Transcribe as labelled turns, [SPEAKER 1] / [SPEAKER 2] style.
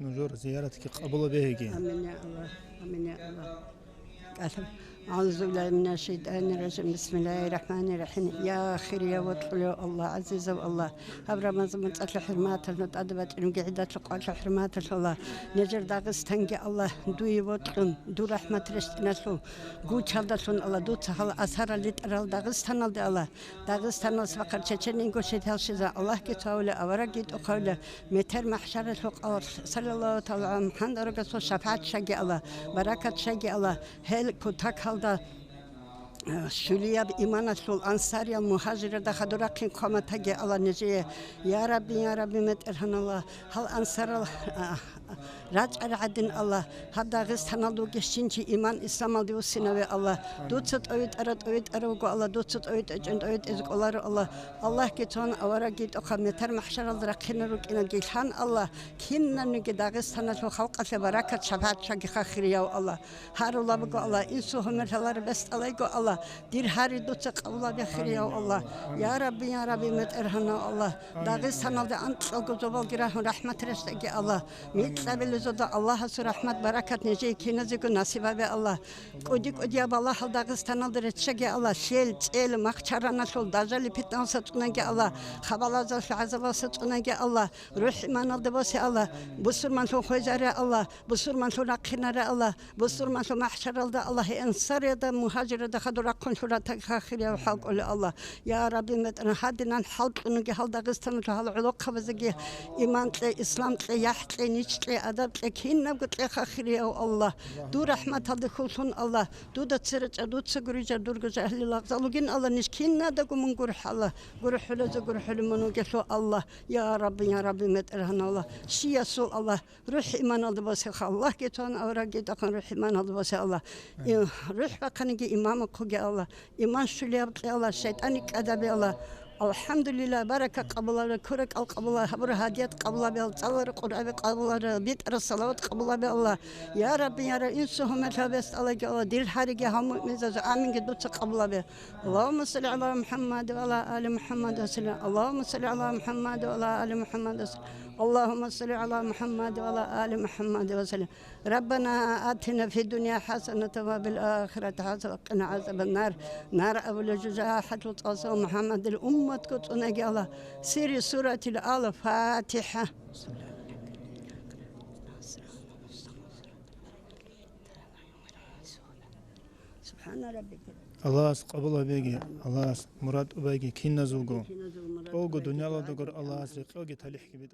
[SPEAKER 1] نجور زيارتك قبول بهجي.
[SPEAKER 2] آمين يا الله، آمين يا الله. أعوذ بالله من الشيطان الرجيم. بسم الله الرحمن الرحيم. يا خير يا وطل يا الله عزيز الله هبر مزمن تطل حرمات الأدبات المقعدات لقال حرمات الله نجر داغستان الله دوي وطن دو رحمة رشتناسو قوت هالدسون الله دو تهال أسهر لترال داغستان الله داغستان فقط تشنين قشت هالشيزا الله كتاولة أورا جيت أقولة متر محشر الحق صلى الله تعالى محمد رسول شفاعة شجع الله بركة شجع الله هل كتاك da Şüliyab imanatsul ansariya muhacirada hadurakin komatage Allah nece ya Rabbi meterhan Allah hal ansaral rac adin Allah hadagis hanaldu geçinci iman İslam aldı usina Allah dutsut oyut arago Allah dutsut oyut ezk olar Allah Allah geton avara git o meter mahşer aldıra kinuruk ina gilhan Allah kinnan ki Dağıstan'a çok halka barakat şafaat şagi khiriya Allah harullah go Allah insu hümerler best alaygo Allah dir hari dutsa qavla bexir ya Allah ya Rabbi meterhana Allah Dağıstan'a da antol gozobal girah rahmet restegi Allah mitlabiluzo da Allah'a su rahmet barakat nece kinazigo nasiba be Allah kodik odiya Allah Dağıstan'a da retşegi Allah şel çel mahçarana sol dajali pitnan satınagi Allah xabalaza azaba satınagi Allah ruh iman aldı bose Allah busurman so khojare Allah busurman so raqinare Allah busurman so mahşar aldı Allah ensariyada muhacirada hadurakon şurata khiriya halk ol Allah ya Rabbi metan hadinan halkını ki Dağıstan'ın hal uluk kavzagi iman tle İslam tle yah tle niç tle adab tle kinna tle khiriya Allah du rahmet aldı khulsun Allah du da tsirca du tsugurca durguca ehli lagzalugin Allah niç kinna da gumun gurh Allah gurhulaza gurhulmunu geso Allah ya Rabbi metan Allah şiyasul Allah ruh iman aldı base Allah geton avra getan ruh iman aldı base Allah ruh bakanı ki imamı koge Allah iman şuliyab Allah şeytanik adabi Allah Alhamdulillah baraka qabıları kurek al qabıları habur hadiyet qabıları al çalları Kur'an qabıları bit salavat qabıları Allah ya Rabbi insuhum metabest Allah dil harige hamu mezaz amin gidut qabıları Allahümme salli ala Muhammed ve ala ali Muhammed ve sallam Allahümme salli ala Muhammed ve ala ali Muhammed ve sallam Allahümme salli ala Muhammed ve ala ali Muhammed ve sellem Rabbena atina fi dünya hasenete ve bil ahirete hasenete ve qina azaben nar nar evle cüzahat ve tasavvuf Muhammed'il ummet kutuna Allah siri suretil al-Fatiha Subhana rabbike
[SPEAKER 1] Allah qabul begi Allah murad begi kinna zulgo Olgu dunyalarda gör Allah riqogi talih gibi